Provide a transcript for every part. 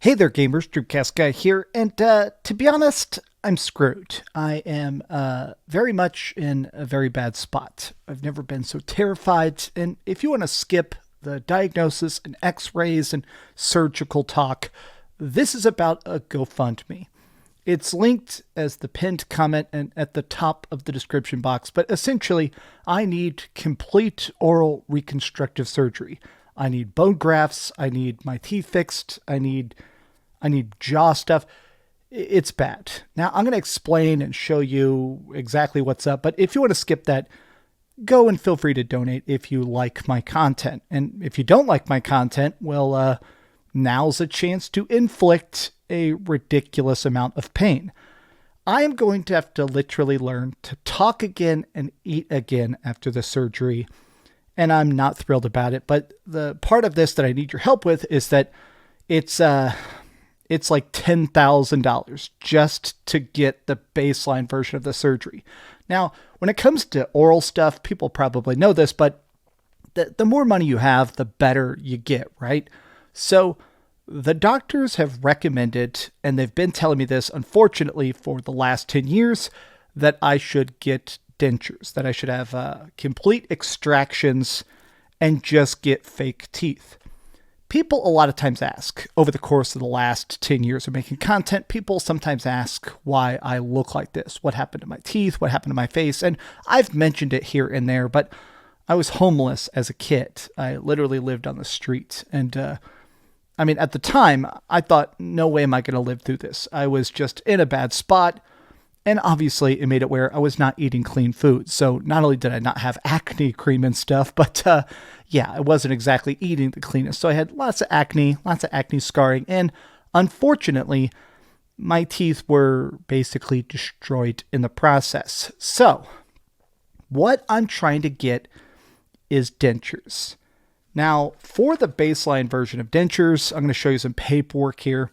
Hey there, gamers. DreamcastGuy here, and to be honest, I'm screwed. I am very much in a very bad spot. I've never been so terrified, and if you want to skip the diagnosis and x-rays and surgical talk, this is about a GoFundMe. It's linked as the pinned comment and at the top of the description box, but essentially, I need complete oral reconstructive surgery. I need bone grafts, I need my teeth fixed, I need jaw stuff. It's bad. Now, I'm going to explain and show you exactly what's up, but if you want to skip that, go and feel free to donate if you like my content. And if you don't like my content, well, now's a chance to inflict a ridiculous amount of pain. I am going to have to literally learn to talk again and eat again after the surgery, and I'm not thrilled about it. But the part of this that I need your help with is that it's like $10,000 just to get the baseline version of the surgery. Now, when it comes to oral stuff, people probably know this, but the more money you have, the better you get, right? So the doctors have recommended, and they've been telling me this, unfortunately, for the last 10 years, that I should get dentures, that I should have complete extractions and just get fake teeth. People a lot of times ask, over the course of the last 10 years of making content, people sometimes ask why I look like this. What happened to my teeth? What happened to my face? And I've mentioned it here and there, but I was homeless as a kid. I literally lived on the street. And at the time, I thought, no way am I going to live through this. I was just in a bad spot. And obviously, it made it where I was not eating clean food. So not only did I not have acne cream and stuff, but I wasn't exactly eating the cleanest. So I had lots of acne scarring. And unfortunately, my teeth were basically destroyed in the process. So what I'm trying to get is dentures. Now, for the baseline version of dentures, I'm going to show you some paperwork here.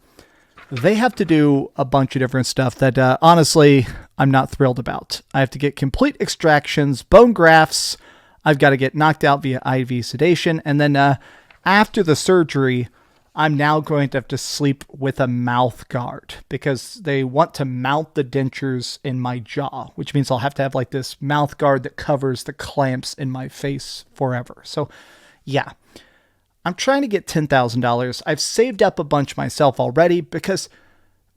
They have to do a bunch of different stuff that, honestly, I'm not thrilled about. I have to get complete extractions, bone grafts. I've got to get knocked out via IV sedation. And then after the surgery, I'm now going to have to sleep with a mouth guard because they want to mount the dentures in my jaw, which means I'll have to have like this mouth guard that covers the clamps in my face forever. So, yeah. I'm trying to get $10,000. I've saved up a bunch myself already because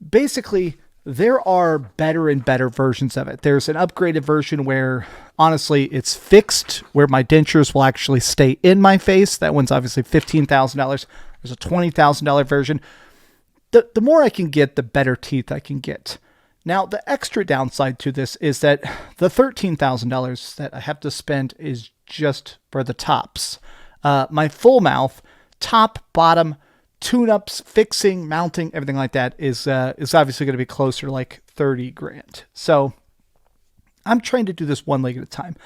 basically there are better and better versions of it. There's an upgraded version where honestly it's fixed, where my dentures will actually stay in my face. That one's obviously $15,000. There's a $20,000 version. The more I can get, the better teeth I can get. Now, the extra downside to this is that the $13,000 that I have to spend is just for the tops. My full mouth, top, bottom, tune-ups, fixing, mounting, everything like that is obviously going to be closer to like 30 grand. So I'm trying to do this one leg at a time.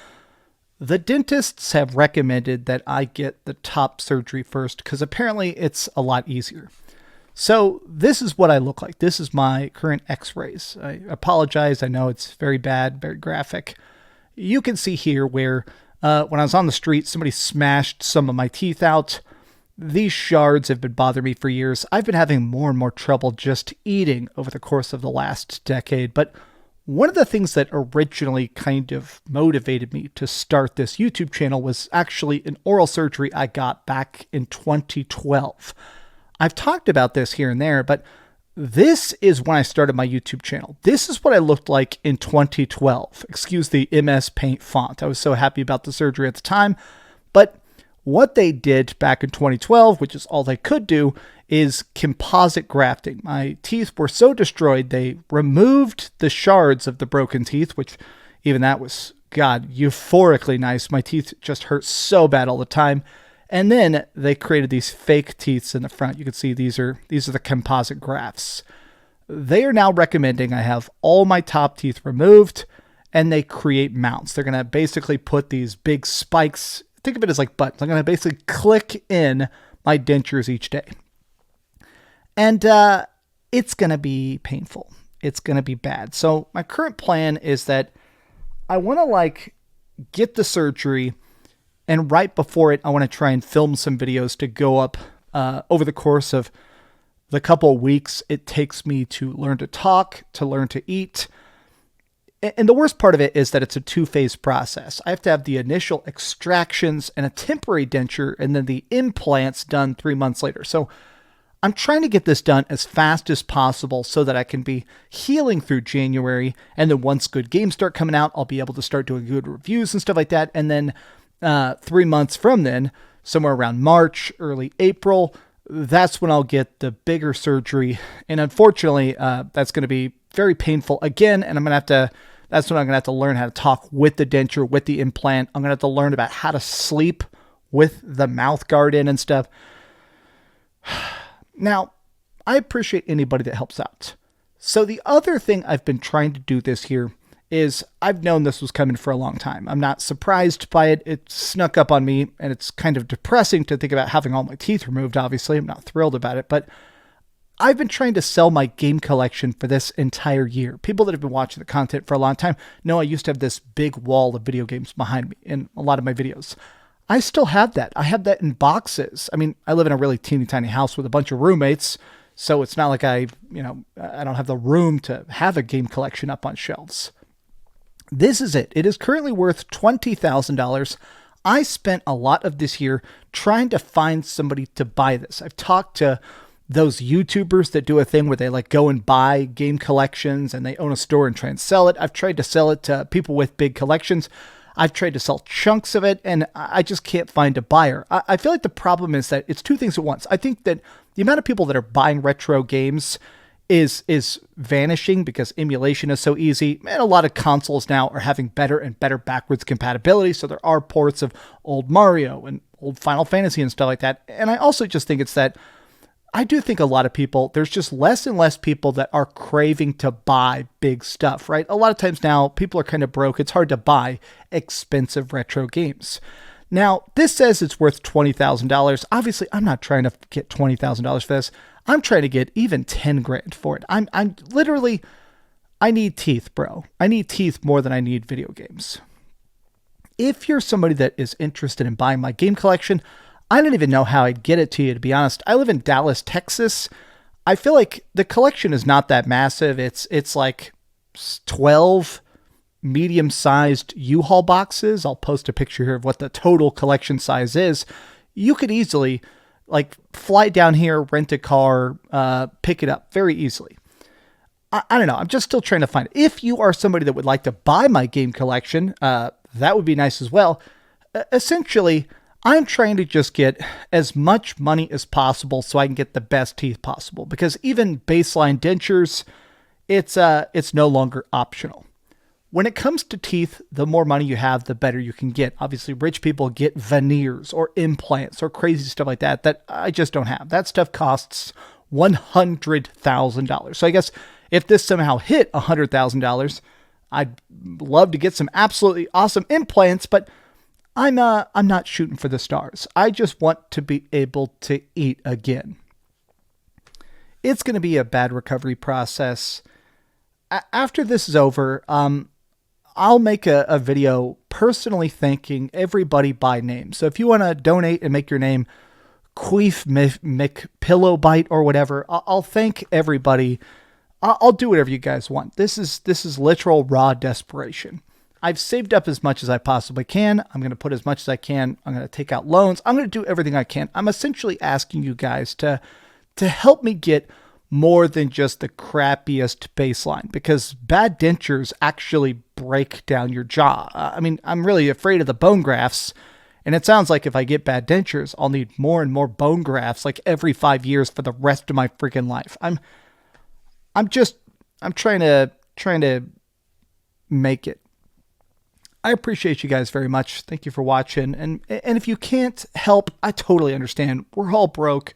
The dentists have recommended that I get the top surgery first because apparently it's a lot easier. So this is what I look like. This is my current x-rays. I apologize. I know it's very bad, very graphic. You can see here where when I was on the street, somebody smashed some of my teeth out. These shards have been bothering me for years. I've been having more and more trouble just eating over the course of the last decade. But one of the things that originally kind of motivated me to start this YouTube channel was actually an oral surgery I got back in 2012. I've talked about this here and there, but this is when I started my YouTube channel. This is what I looked like in 2012. Excuse the MS Paint font. I was so happy about the surgery at the time. But what they did back in 2012, which is all they could do, is composite grafting. My teeth were so destroyed, they removed the shards of the broken teeth, which even that was, God, euphorically nice. My teeth just hurt so bad all the time. And then they created these fake teeth in the front. You can see these are the composite grafts. They are now recommending I have all my top teeth removed and they create mounts. They're going to basically put these big spikes, think of it as like buttons. I'm going to basically click in my dentures each day. And it's going to be painful. It's going to be bad. So my current plan is that I want to get the surgery. And right before it, I want to try and film some videos to go up over the course of the couple of weeks it takes me to learn to talk, to learn to eat. And the worst part of it is that it's a two-phase process. I have to have the initial extractions and a temporary denture, and then the implants done 3 months later. So I'm trying to get this done as fast as possible so that I can be healing through January. And then once good games start coming out, I'll be able to start doing good reviews and stuff like that. And then 3 months from then, somewhere around March, early April, that's when I'll get the bigger surgery. And unfortunately, that's going to be very painful again. And that's when I'm going to have to learn how to talk with the denture, with the implant. I'm going to have to learn about how to sleep with the mouth guard in and stuff. Now, I appreciate anybody that helps out. So the other thing I've been trying to do this year is I've known this was coming for a long time. I'm not surprised by it. It snuck up on me, and it's kind of depressing to think about having all my teeth removed, obviously. I'm not thrilled about it, but I've been trying to sell my game collection for this entire year. People that have been watching the content for a long time know I used to have this big wall of video games behind me in a lot of my videos. I still have that. I have that in boxes. I mean, I live in a really teeny tiny house with a bunch of roommates, so it's not like I don't have the room to have a game collection up on shelves. This is it. It is currently worth $20,000. I spent a lot of this year trying to find somebody to buy this. I've talked to those YouTubers that do a thing where they like go and buy game collections and they own a store and try and sell it. I've tried to sell it to people with big collections. I've tried to sell chunks of it, and I just can't find a buyer. I feel like the problem is that it's two things at once. I think that the amount of people that are buying retro games is vanishing because emulation is so easy, and a lot of consoles now are having better and better backwards compatibility, so there are ports of old Mario and old Final Fantasy and stuff like that. And I also just think it's that I do think a lot of people, there's just less and less people that are craving to buy big stuff, right? A lot of times now, people are kind of broke. It's hard to buy expensive retro games. Now, this says it's worth $20,000. Obviously, I'm not trying to get $20,000 for this. I'm trying to get even 10 grand for it. I'm literally, I need teeth, bro. I need teeth more than I need video games. If you're somebody that is interested in buying my game collection, I don't even know how I'd get it to you, to be honest. I live in Dallas, Texas. I feel like the collection is not that massive. It's like 12 medium-sized U-Haul boxes. I'll post a picture here of what the total collection size is. You could easily like fly down here, rent a car, pick it up very easily. I don't know. I'm just still trying to find it. If you are somebody that would like to buy my game collection, that would be nice as well. Essentially, I'm trying to just get as much money as possible so I can get the best teeth possible, because even baseline dentures, it's no longer optional. When it comes to teeth, the more money you have, the better you can get. Obviously, rich people get veneers or implants or crazy stuff like that I just don't have. That stuff costs $100,000. So I guess if this somehow hit $100,000, I'd love to get some absolutely awesome implants, but I'm not shooting for the stars. I just want to be able to eat again. It's going to be a bad recovery process. After this is over, I'll make a video personally thanking everybody by name. So if you want to donate and make your name Queef McPillowbite or whatever, I'll thank everybody. I'll do whatever you guys want. This is literal raw desperation. I've saved up as much as I possibly can. I'm going to put as much as I can. I'm going to take out loans. I'm going to do everything I can. I'm essentially asking you guys to help me get more than just the crappiest baseline, because bad dentures actually break down your jaw. I mean, I'm really afraid of the bone grafts, and it sounds like if I get bad dentures, I'll need more and more bone grafts like every 5 years for the rest of my freaking life. I'm trying to make it. I appreciate you guys very much. Thank you for watching. And if you can't help, I totally understand. We're all broke.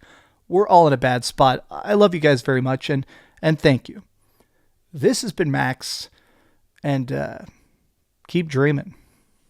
We're all in a bad spot. I love you guys very much, and thank you. This has been Max, and keep dreaming.